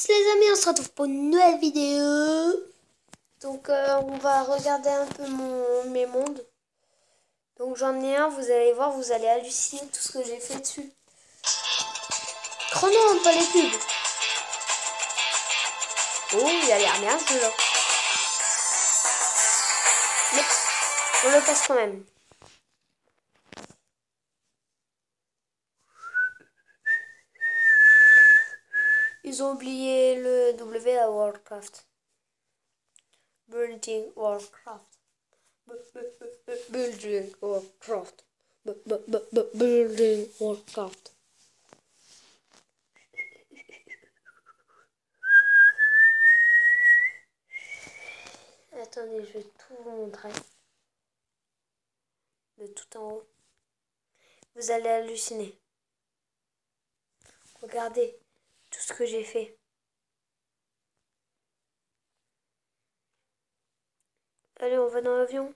Les amis, on se retrouve pour une nouvelle vidéo. Donc on va regarder un peu mes mondes. Donc j'en ai un, vous allez voir, vous allez halluciner tout ce que j'ai fait dessus. Oh non, pas les pubs. Oh, il a l'air bien celui-là. Mais on le passe quand même. Ils ont oublié le W à Warcraft. Building Warcraft. Building Warcraft. Building Warcraft. Attendez, je vais tout vous montrer. De tout en haut. Vous allez halluciner. Regardez tout ce que j'ai fait. Allez, on va dans l'avion.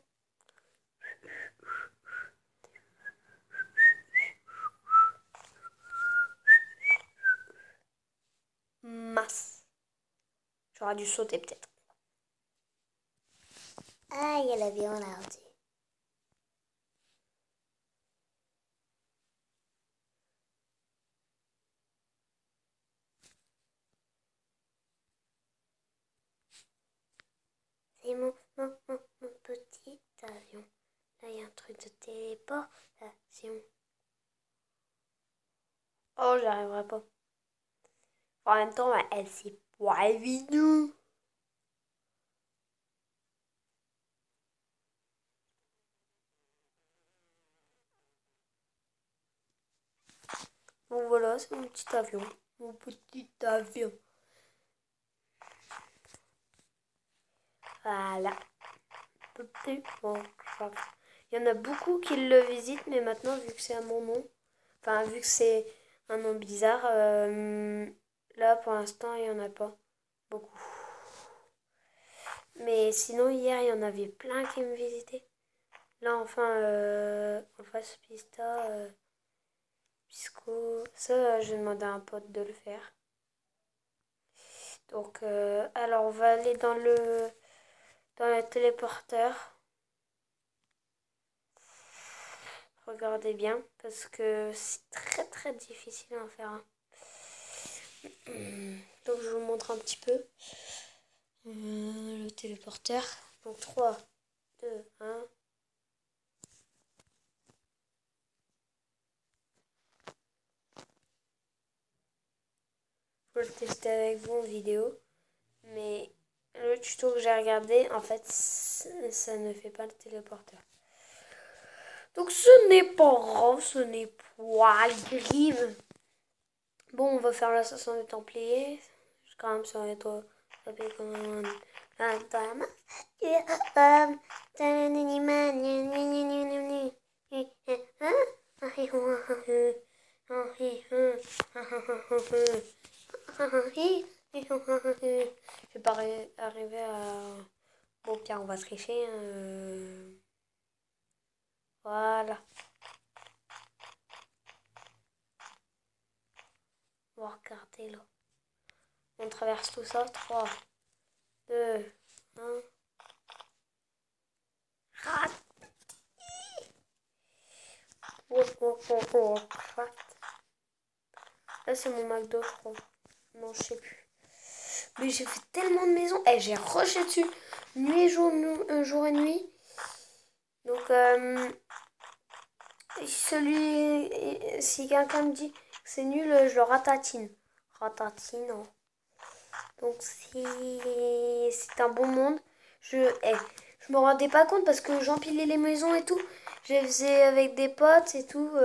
Masse. J'aurais dû sauter peut-être. Ah, il y a l'avion là aussi. C'est mon petit avion. Là, il y a un truc de téléportation. Oh, j'y arriverai pas. En même temps, elle c'est pas évident. Bon, voilà, c'est mon petit avion. Mon petit avion. Voilà. Il y en a beaucoup qui le visitent, mais maintenant, vu que c'est à mon nom, enfin, vu que c'est un nom bizarre, là, pour l'instant, il n'y en a pas beaucoup. Mais sinon, hier, il y en avait plein qui me visitaient. Là, enfin, en face Pista, Pisco, ça, j'ai demandé à un pote de le faire. Donc, alors, on va aller dans le téléporteur. Regardez bien, parce que c'est très très difficile à en faire un. Donc je vous montre un petit peu le téléporteur. Donc 3, 2, 1. Je vais le tester avec vous en vidéo. Mais le tuto que j'ai regardé, en fait, ça ne fait pas le téléporteur. Donc ce n'est pas grave, ce n'est pas grave. Bon, on va faire l'assassin des Templiers. Quand même, ça va être tapé comme un diamant. Je vais pas arriver à... Bon, tiens, on va tricher. Voilà. On va regarder là. On traverse tout ça. 3, 2, 1. Là, c'est mon McDo, je crois. Non, je sais plus. Mais j'ai fait tellement de maisons. Et j'ai rushé dessus. Nuit et jour, jour et nuit. Donc, si quelqu'un me dit que c'est nul, je le ratatine. Ratatine, non. Donc, c'est un bon monde. Je me rendais pas compte parce que j'empilais les maisons et tout. Je les faisais avec des potes et tout.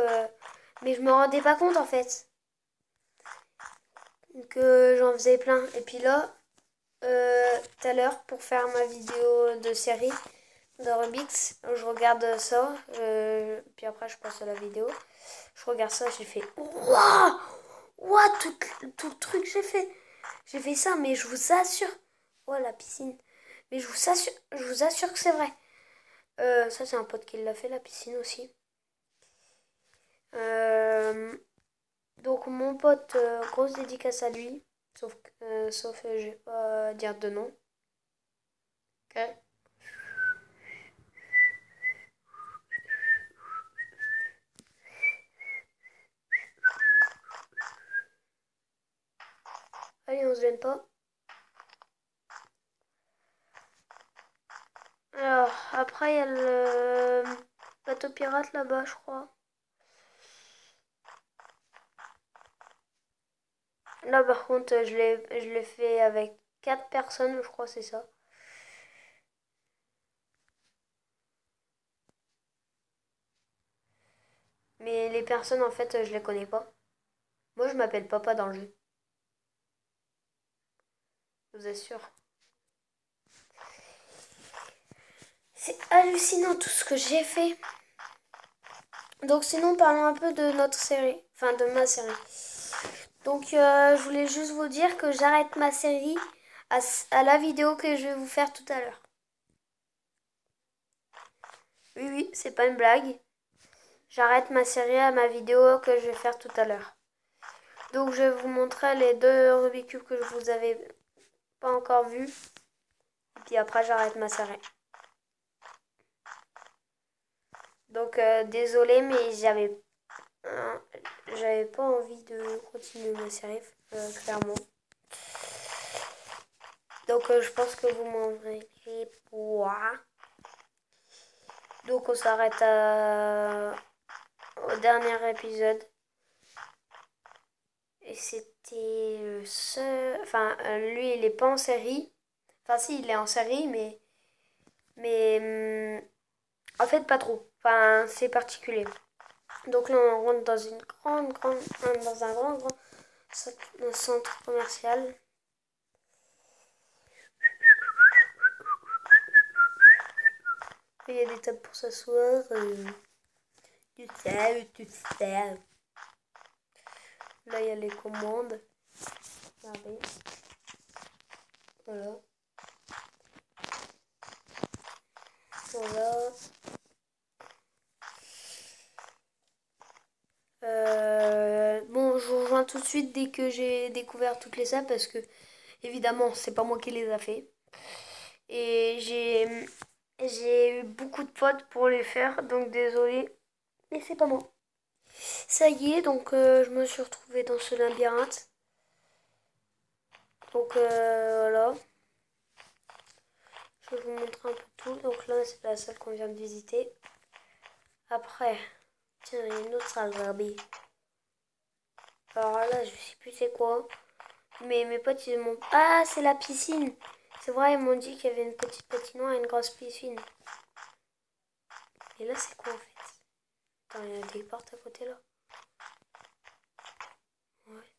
Mais je me rendais pas compte en fait. Que j'en faisais plein. Et puis là, tout à l'heure, pour faire ma vidéo de série de Rubik's, je regarde ça. Puis après, je passe à la vidéo. Je regarde ça, j'ai fait waouh! Waouh! Tout le truc que j'ai fait. J'ai fait ça, mais je vous assure. Oh, la piscine. Mais je vous assure que c'est vrai. Ça, c'est un pote qui l'a fait, la piscine aussi. Donc, mon pote, grosse dédicace à lui. Sauf je vais pas dire de nom. Ok. Allez, on se gêne pas. Alors, après, il y a le bateau pirate là-bas, je crois. Là, par contre, je l'ai fait avec 4 personnes, je crois, c'est ça. Mais les personnes, en fait, je les connais pas. Moi, je m'appelle Papa dans le jeu. Je vous assure. C'est hallucinant tout ce que j'ai fait. Donc sinon, parlons un peu de notre série. Enfin, de ma série. Donc, je voulais juste vous dire que j'arrête ma série à la vidéo que je vais vous faire tout à l'heure. Oui, oui, c'est pas une blague. J'arrête ma série à ma vidéo que je vais faire tout à l'heure. Donc, je vais vous montrer les 2 Rubik's Cube que je vous avais pas encore vus. Et puis après, j'arrête ma série. Donc, désolé, mais j'avais pas envie de continuer ma série, clairement. Donc, je pense que vous m'en verrez pour. Donc, on s'arrête au dernier épisode. Et c'était le seul. Enfin, lui, il est pas en série. Enfin, si, il est en série, mais en fait, pas trop. Enfin, c'est particulier. Donc là, on rentre dans une dans un grand centre commercial. Il y a des tables pour s'asseoir. Tout ça. Là, il y a les commandes. Regardez. Voilà. Voilà. Bon, je vous rejoins tout de suite dès que j'ai découvert toutes les salles parce que, évidemment, c'est pas moi qui les a fait. Et j'ai eu beaucoup de potes pour les faire, donc désolé, mais c'est pas moi. Ça y est, donc je me suis retrouvée dans ce labyrinthe. Donc voilà. Je vais vous montrer un peu tout. Donc là, c'est la salle qu'on vient de visiter. Après, tiens, il y a une autre salle, regardez. Alors là, je sais plus c'est quoi. Mais mes potes, ils m'ont... Ah, c'est la piscine. C'est vrai, ils m'ont dit qu'il y avait une petite patinoire et une grosse piscine. Et là, c'est quoi en fait? Attends, il y a des portes à côté là. Ouais.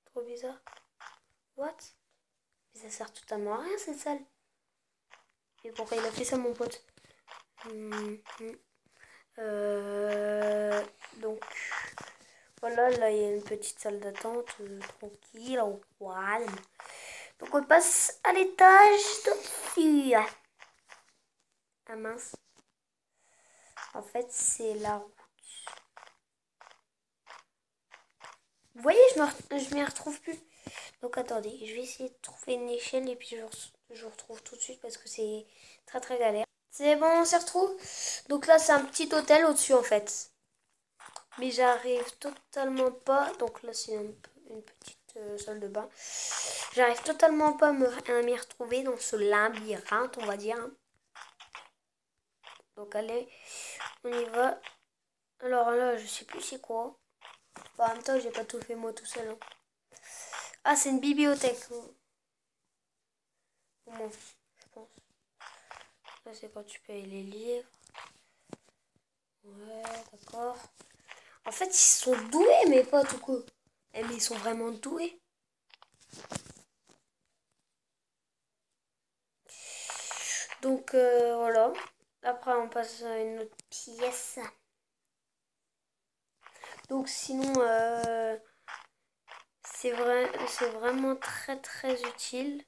Trop bizarre. What? Mais ça sert totalement à rien cette salle. Et pourquoi il a fait ça, mon pote? Donc, voilà, là il y a une petite salle d'attente tranquille, au calme. Donc, on passe à l'étage dessus. Ah mince. En fait, c'est la route. Vous voyez, je m'y retrouve plus. Donc, attendez, je vais essayer de trouver une échelle et puis je vous retrouve tout de suite parce que c'est très très galère. C'est bon, on s'y retrouve. Donc là, c'est un petit hôtel au-dessus en fait. Mais j'arrive totalement pas. Donc là, c'est une petite salle de bain. J'arrive totalement pas à m'y retrouver dans ce labyrinthe, on va dire. Donc allez, on y va. Alors là, je sais plus c'est quoi. Bon, en même temps, j'ai pas tout fait moi tout seul. Hein. Ah, c'est une bibliothèque. Au moins, je pense. Là, c'est quand tu payes les livres. Ouais, d'accord. En fait, ils sont doués, mes potes, ou quoi? Eh, mais ils sont vraiment doués. Donc, voilà. Après, on passe à une autre pièce. Donc, sinon, c'est vraiment très, très utile.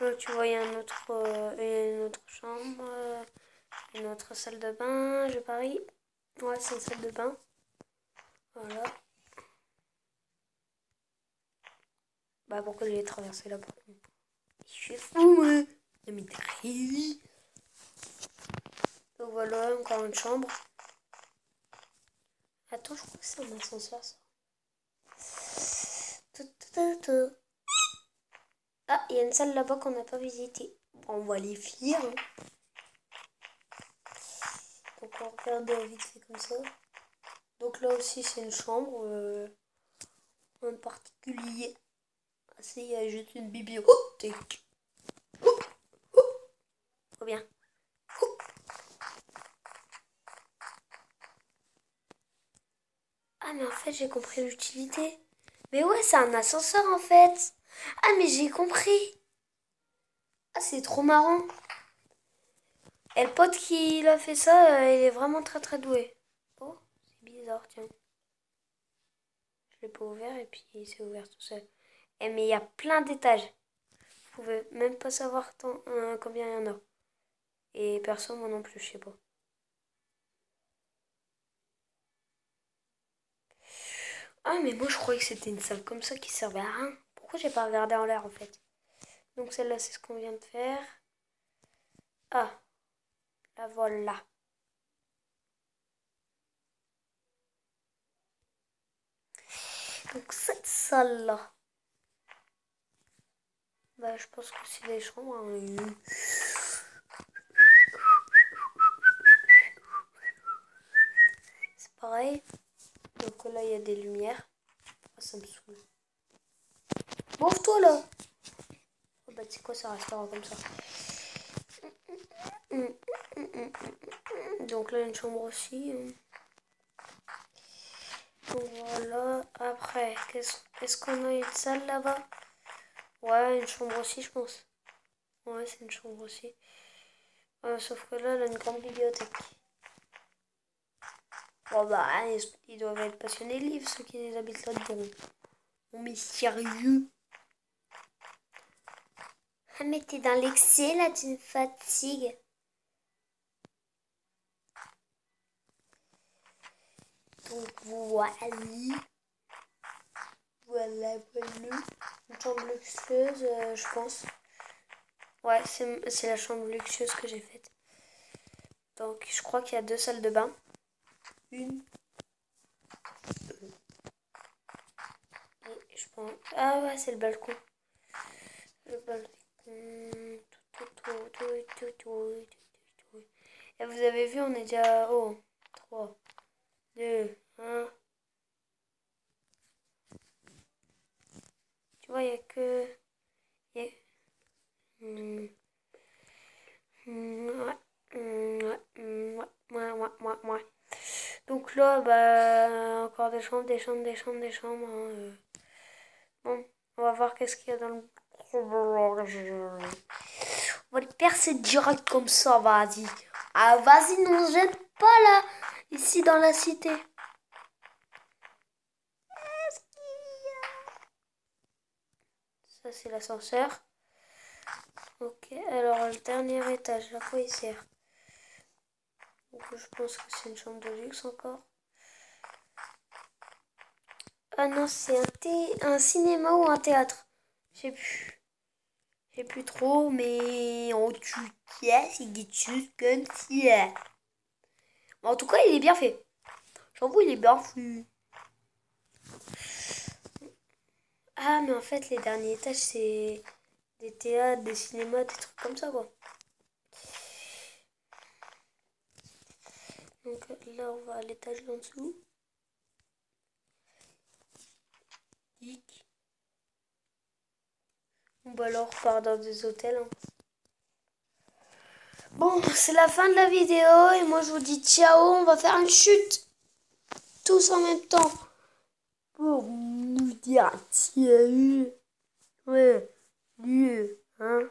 Là, tu vois, il y a une autre chambre, une autre salle de bain, je parie. Ouais, c'est une salle de bain. Voilà. Bah pourquoi j'ai traversé là-bas? Je suis fou, moi. Non mais t'es réveillé. Donc voilà, encore une chambre. Attends, je crois que c'est un ascenseur ça. Ah, il y a une salle là-bas qu'on n'a pas visitée. On va les finir. Hein. Donc on regarde vite fait comme ça. Donc là aussi c'est une chambre en particulier. Ah si, il y a juste une bibliothèque. Trop bien. Ah mais en fait j'ai compris l'utilité. Mais ouais, c'est un ascenseur en fait. Ah mais j'ai compris. Ah c'est trop marrant. Et le pote qui a fait ça, il est vraiment très très doué. Oh, c'est bizarre, tiens. Je l'ai pas ouvert et puis il s'est ouvert tout seul. Eh mais il y a plein d'étages. Vous pouvez même pas savoir combien il y en a. Et perso, moi non plus, je sais pas. Ah mais moi je croyais que c'était une salle comme ça qui servait à rien. Pourquoi j'ai pas regardé en l'air en fait? Donc celle-là c'est ce qu'on vient de faire. Ah, la voilà. Donc cette salle-là. Bah je pense que c'est les chambres. Hein. C'est pareil. Donc là il y a des lumières. Oh, ça me saoule. Bouffe-toi là. Oh, bah tu sais quoi, ça restera comme ça. Donc là une chambre aussi. Donc voilà. Après, est-ce qu'on a une salle là-bas? Ouais, une chambre aussi, je pense. Ouais, c'est une chambre aussi. Sauf que là, elle a une grande bibliothèque. Bon, bah, ils doivent être passionnés de livres, ceux qui habitent là-dedans. Non, mais sérieux? Ah, mais t'es dans l'excès, là, tu me fatigues. Donc, voilà. Voilà. Une chambre luxueuse, je pense. Ouais, c'est la chambre luxueuse que j'ai faite. Donc, je crois qu'il y a 2 salles de bain. Une. Et je pense... Ah ouais, c'est le balcon. Le balcon. Et vous avez vu, on est déjà... Oh, 3, 2, 1. Tu vois, il n'y a que... Y a... Ouais. Donc là, bah, encore des chambres. Hein, Bon, on va voir qu'est-ce qu'il y a dans le... On va le percer direct comme ça, vas-y. Ah, vas-y, ne jette pas là, ici dans la cité. Ça, c'est l'ascenseur. Ok, alors le dernier étage, à quoi il sert? Donc, je pense que c'est une chambre de luxe encore. Ah non, c'est un cinéma ou un théâtre. Je sais plus. Je sais plus trop, mais en tout cas, c'est des choses comme ça. En tout cas, il est bien fait. J'avoue, il est bien fait. Ah, mais en fait, les derniers étages, c'est des théâtres, des cinémas, des trucs comme ça, quoi. Donc là, on va à l'étage d'en dessous. Bah alors, on repart dans des hôtels. Hein. Bon, c'est la fin de la vidéo et moi je vous dis ciao, on va faire une chute tous en même temps pour nous dire ciao. Ouais, mieux, hein.